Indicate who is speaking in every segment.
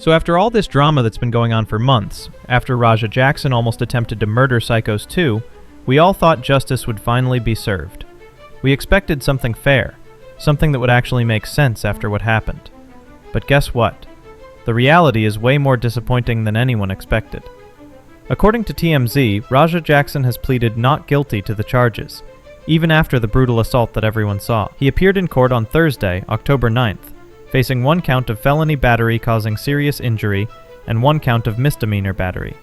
Speaker 1: So after all this drama that's been going on for months, after Rampage Jackson almost attempted to murder Psychos 2, we all thought justice would finally be served. We expected something fair, something that would actually make sense after what happened. But guess what? The reality is way more disappointing than anyone expected. According to TMZ, Rampage Jackson has pleaded not guilty to the charges, even after the brutal assault that everyone saw. He appeared in court on Thursday, October 9th, facing 1 count of felony battery causing serious injury and 1 count of misdemeanor battery.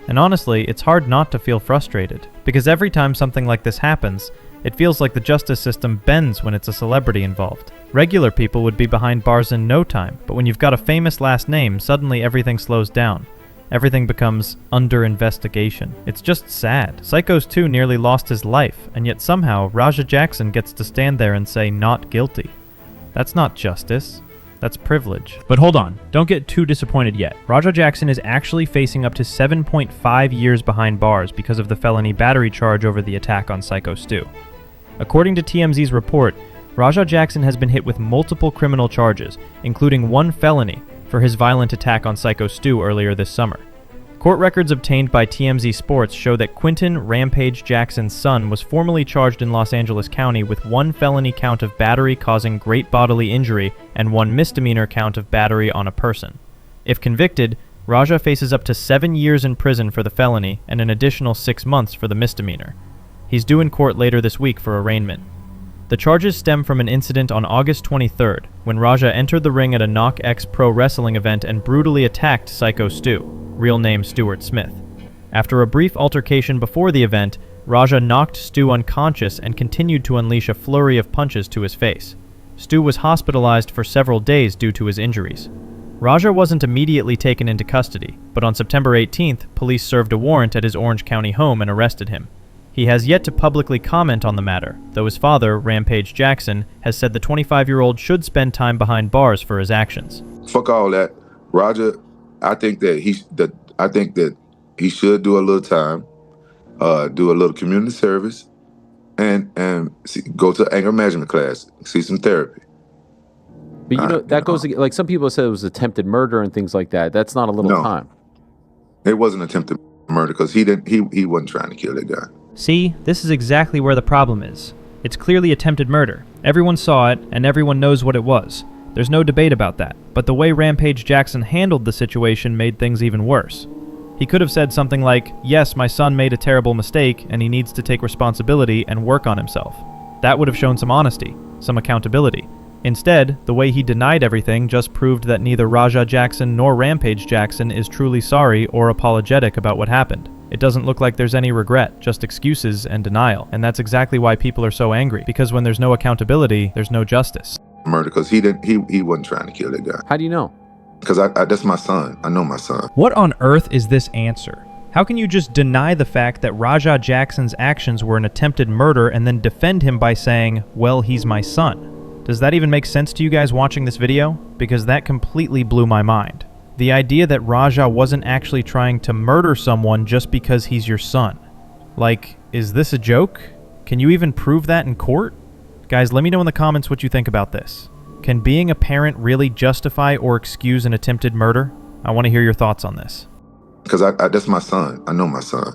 Speaker 1: And honestly, it's hard not to feel frustrated, because every time something like this happens, it feels like the justice system bends when it's a celebrity involved. Regular people would be behind bars in no time, but when you've got a famous last name, suddenly everything slows down. Everything becomes under investigation. It's just sad. Psychos 2 nearly lost his life, and yet somehow Rampage Jackson gets to stand there and say not guilty. That's not justice. That's privilege.
Speaker 2: But hold on, don't get too disappointed yet. Rampage Jackson is actually facing up to 7.5 years behind bars because of the felony battery charge over the attack on Psychos 2. According to TMZ's report, Rampage Jackson has been hit with multiple criminal charges, including 1 felony for his violent attack on Psychos 2 earlier this summer. Court records obtained by TMZ Sports show that Quentin Rampage Jackson's son was formally charged in Los Angeles County with 1 felony count of battery causing great bodily injury and 1 misdemeanor count of battery on a person. If convicted, Raja faces up to 7 years in prison for the felony and an additional 6 months for the misdemeanor. He's due in court later this week for arraignment. The charges stem from an incident on August 23rd, when Raja entered the ring at a Knock X Pro Wrestling event and brutally attacked Psychos 2, real name Stuart Smith. After a brief altercation before the event, Raja knocked Stu unconscious and continued to unleash a flurry of punches to his face. Stu was hospitalized for several days due to his injuries. Raja wasn't immediately taken into custody, but on September 18th, police served a warrant at his Orange County home and arrested him. He has yet to publicly comment on the matter, though his father, Rampage Jackson, has said the 25-year-old should spend time behind bars for his actions.
Speaker 3: Fuck all that. Raja, I think that he should do a little time, do a little community service, and go to anger management class, see some therapy.
Speaker 4: But that goes like some people said it was attempted murder and things like that. That's not a little time.
Speaker 3: It wasn't attempted murder because he wasn't trying to kill that guy.
Speaker 1: See, this is exactly where the problem is. It's clearly attempted murder. Everyone saw it, and everyone knows what it was. There's no debate about that. But the way Rampage Jackson handled the situation made things even worse. He could have said something like, yes, my son made a terrible mistake, and he needs to take responsibility and work on himself. That would have shown some honesty, some accountability. Instead, the way he denied everything just proved that neither Rampage Jackson nor Rampage Jackson is truly sorry or apologetic about what happened. It doesn't look like there's any regret, just excuses and denial. And that's exactly why people are so angry, because when there's no accountability, there's no justice.
Speaker 3: Murder, because he wasn't trying to kill that guy.
Speaker 4: How do you know?
Speaker 3: Because that's my son. I know my son.
Speaker 2: What on earth is this answer? How can you just deny the fact that Rampage Jackson's actions were an attempted murder and then defend him by saying, well, he's my son? Does that even make sense to you guys watching this video? Because that completely blew my mind. The idea that Raja wasn't actually trying to murder someone just because he's your son. Like, is this a joke? Can you even prove that in court? Guys, let me know in the comments what you think about this. Can being a parent really justify or excuse an attempted murder? I want to hear your thoughts on this.
Speaker 3: Because that's my son. I know my son.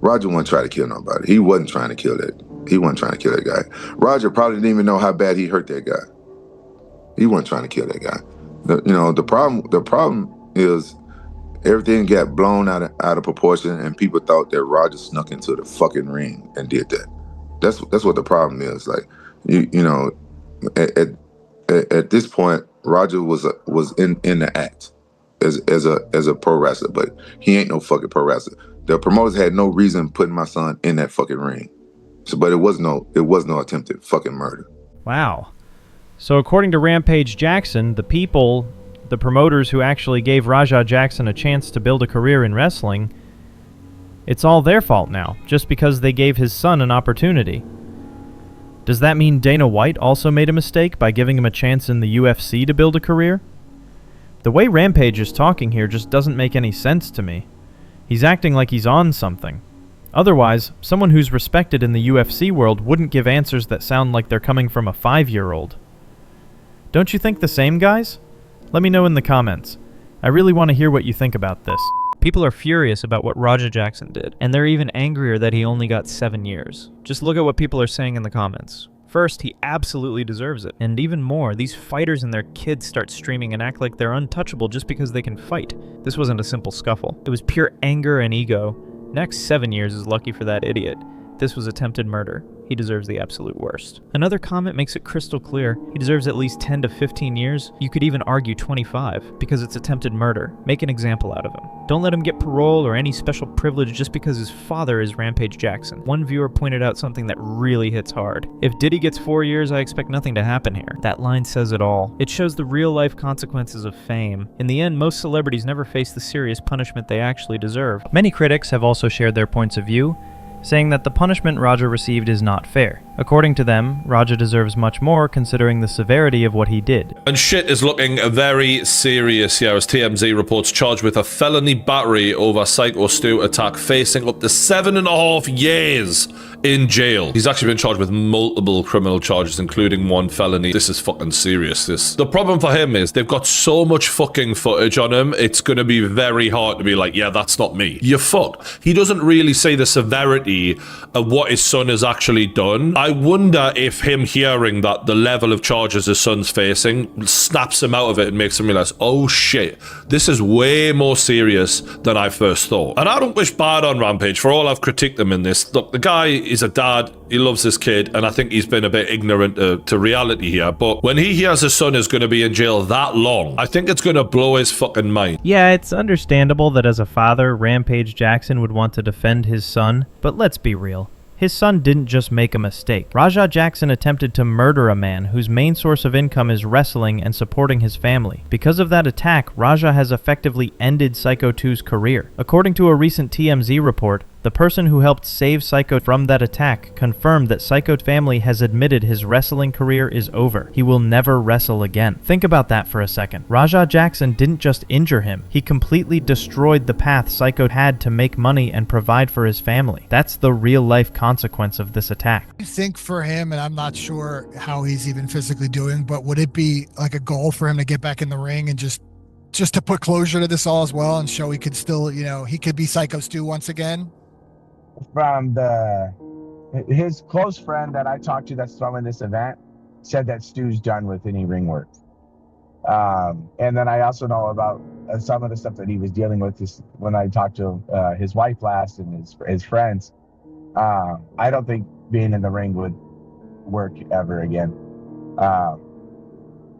Speaker 3: Raja wasn't trying to kill nobody. He wasn't trying to kill that. He wasn't trying to kill that guy. Raja probably didn't even know how bad he hurt that guy. He wasn't trying to kill that guy. The problem is everything got blown out of proportion, and people thought that Raja snuck into the fucking ring and did that. That's what the problem is. Like, at this point, Raja was in the act as a pro wrestler, but he ain't no fucking pro wrestler. The promoters had no reason putting my son in that fucking ring. But it was no attempted fucking murder.
Speaker 1: Wow. So according to Rampage Jackson, the promoters who actually gave Rampage Jackson a chance to build a career in wrestling, it's all their fault now, just because they gave his son an opportunity. Does that mean Dana White also made a mistake by giving him a chance in the UFC to build a career? The way Rampage is talking here just doesn't make any sense to me. He's acting like he's on something. Otherwise, someone who's respected in the UFC world wouldn't give answers that sound like they're coming from a 5-year-old. Don't you think the same, guys? Let me know in the comments. I really want to hear what you think about this.
Speaker 2: People are furious about what Raja Jackson did, and they're even angrier that he only got 7 years. Just look at what people are saying in the comments. First, he absolutely deserves it. And even more, these fighters and their kids start streaming and act like they're untouchable just because they can fight. This wasn't a simple scuffle. It was pure anger and ego. Next 7 years is lucky for that idiot. This was attempted murder. He deserves the absolute worst. Another comment makes it crystal clear. He deserves at least 10 to 15 years. You could even argue 25, because it's attempted murder. Make an example out of him. Don't let him get parole or any special privilege just because his father is Rampage Jackson. One viewer pointed out something that really hits hard. If Diddy gets 4 years, I expect nothing to happen here. That line says it all. It shows the real-life consequences of fame. In the end, most celebrities never face the serious punishment they actually deserve. Many critics have also shared their points of view, saying that the punishment Raja received is not fair. According to them, Raja deserves much more considering the severity of what he did.
Speaker 5: And shit is looking very serious here as TMZ reports charged with a felony battery over Psycho Stu attack, facing up to 7.5 years in jail. He's actually been charged with multiple criminal charges, including 1 felony. This is fucking serious, this. The problem for him is they've got so much fucking footage on him, it's gonna be very hard to be like, yeah, that's not me. You're fucked. He doesn't really say the severity of what his son has actually done. I wonder if him hearing that the level of charges his son's facing snaps him out of it and makes him realize, oh shit, this is way more serious than I first thought. And I don't wish bad on Rampage, for all I've critiqued him in this. Look, the guy is a dad, he loves his kid, and I think he's been a bit ignorant to reality here. But when he hears his son is going to be in jail that long, I think it's going to blow his fucking mind.
Speaker 1: Yeah, it's understandable that as a father, Rampage Jackson would want to defend his son, but let's be real. His son didn't just make a mistake. Raja Jackson attempted to murder a man whose main source of income is wrestling and supporting his family. Because of that attack, Raja has effectively ended Psycho 2's career. According to a recent TMZ report, the person who helped save Psycho from that attack confirmed that Psycho's family has admitted his wrestling career is over. He will never wrestle again. Think about that for a second. Raja Jackson didn't just injure him, he completely destroyed the path Psycho had to make money and provide for his family. That's the real-life consequence of this attack.
Speaker 6: I think for him, and I'm not sure how he's even physically doing, but would it be like a goal for him to get back in the ring and just to put closure to this all as well and show he could still, he could be Psycho Stu once again?
Speaker 7: From his close friend that I talked to that's throwing this event said that Stu's done with any ring work. And then I also know about some of the stuff that he was dealing with when I talked to his wife last and his friends. I don't think being in the ring would work ever again.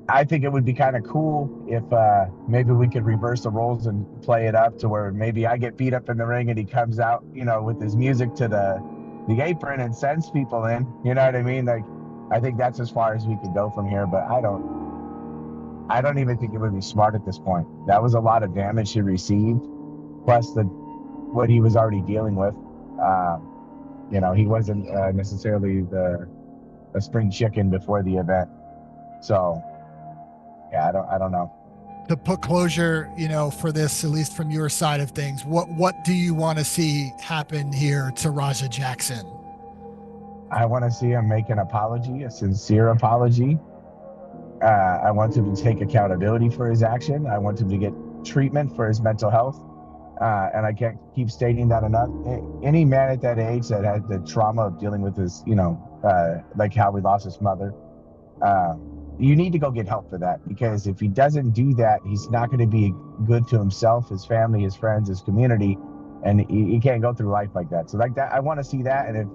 Speaker 7: I think it would be kind of cool if maybe we could reverse the roles and play it up to where maybe I get beat up in the ring and he comes out, with his music to the apron and sends people in. You know what I mean? Like, I think that's as far as we could go from here, but I don't even think it would be smart at this point. That was a lot of damage he received, plus what he was already dealing with. He wasn't necessarily a spring chicken before the event. So, yeah, I don't know.
Speaker 6: To put closure, for this, at least from your side of things, what do you want to see happen here to Raja Jackson?
Speaker 7: I want to see him make an apology, a sincere apology. I want him to take accountability for his action. I want him to get treatment for his mental health. And I can't keep stating that enough. Any man at that age that had the trauma of dealing with his, like how we lost his mother, you need to go get help for that, because if he doesn't do that, he's not going to be good to himself, his family, his friends, his community, and he can't go through life like that. So like that, I want to see that. And if,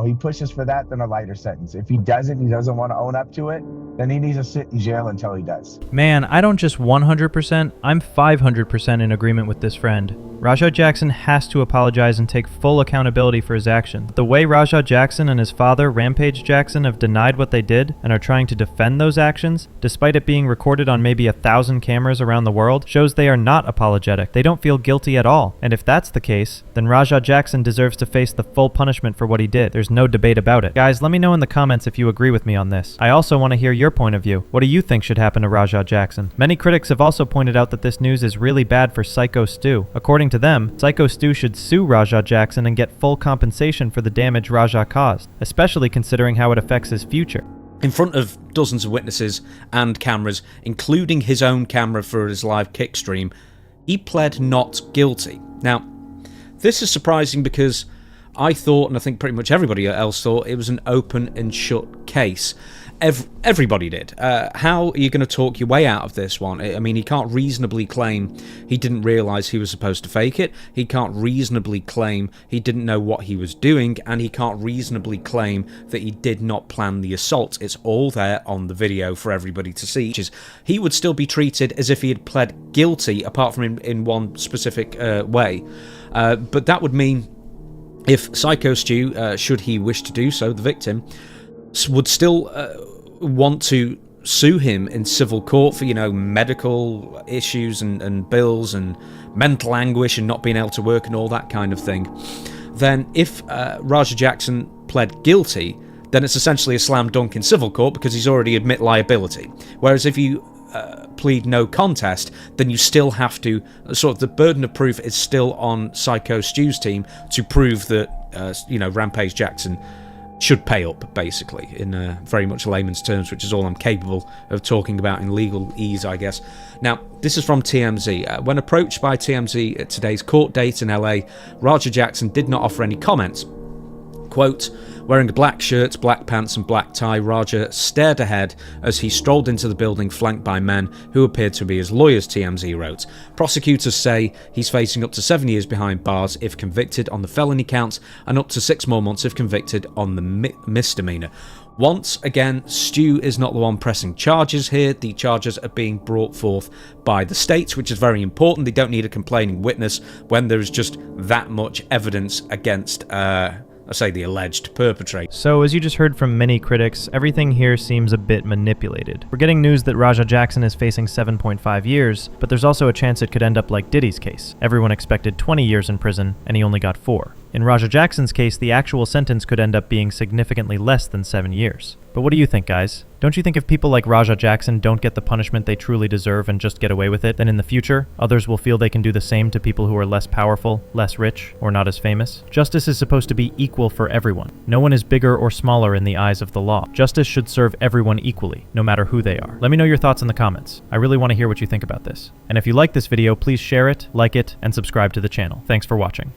Speaker 7: he pushes for that, then a lighter sentence. If he doesn't want to own up to it, then he needs to sit in jail until he does.
Speaker 2: Man, I don't just 100%, I'm 500% in agreement with this friend. Raja Jackson has to apologize and take full accountability for his actions. The way Raja Jackson and his father, Rampage Jackson, have denied what they did and are trying to defend those actions, despite it being recorded on maybe 1,000 cameras around the world, shows they are not apologetic. They don't feel guilty at all. And if that's the case, then Raja Jackson deserves to face the full punishment for what he did. There's no debate about it. Guys, let me know in the comments if you agree with me on this. I also want to hear your point of view. What do you think should happen to Raja Jackson? Many critics have also pointed out that this news is really bad for Psycho Stu. According to them, Psycho Stu should sue Raja Jackson and get full compensation for the damage Raja caused, especially considering how it affects his future.
Speaker 8: in front of dozens of witnesses and cameras, including his own camera for his live kick stream, he pled not guilty. Now, this is surprising because I thought, and I think pretty much everybody else thought, it was an open and shut case. Everybody did. How are you going to talk your way out of this one? I mean, he can't reasonably claim he didn't realise he was supposed to fake it. He can't reasonably claim he didn't know what he was doing, and he can't reasonably claim that he did not plan the assault. It's all there on the video for everybody to see. He would still be treated as if he had pled guilty, apart from in one specific way. But that would mean if Psycho Stu, should he wish to do so, the victim, would still want to sue him in civil court for, medical issues and bills and mental anguish and not being able to work and all that kind of thing, then if Raja Jackson pled guilty, then it's essentially a slam dunk in civil court because he's already admit liability. Whereas if you plead no contest, then you still have to, sort of the burden of proof is still on Psycho Stu's team to prove that, Rampage Jackson should pay up, basically, in very much layman's terms, which is all I'm capable of talking about in legal ease, I guess. Now, this is from TMZ. When approached by TMZ at today's court date in LA, Raja Jackson did not offer any comments. Quote, wearing a black shirt, black pants and black tie, Raja stared ahead as he strolled into the building flanked by men who appeared to be his lawyers, TMZ wrote. Prosecutors say he's facing up to 7 years behind bars if convicted on the felony counts and up to 6 more months if convicted on the misdemeanor. Once again, Stu is not the one pressing charges here. The charges are being brought forth by the states, which is very important. They don't need a complaining witness when there is just that much evidence against the alleged perpetrator.
Speaker 1: So, as you just heard from many critics, everything here seems a bit manipulated. We're getting news that Raja Jackson is facing 7.5 years, but there's also a chance it could end up like Diddy's case. Everyone expected 20 years in prison, and he only got 4. In Raja Jackson's case, the actual sentence could end up being significantly less than 7 years. But what do you think, guys? Don't you think if people like Raja Jackson don't get the punishment they truly deserve and just get away with it, then in the future, others will feel they can do the same to people who are less powerful, less rich, or not as famous? Justice is supposed to be equal for everyone. No one is bigger or smaller in the eyes of the law. Justice should serve everyone equally, no matter who they are. Let me know your thoughts in the comments. I really want to hear what you think about this. And if you like this video, please share it, like it, and subscribe to the channel. Thanks for watching.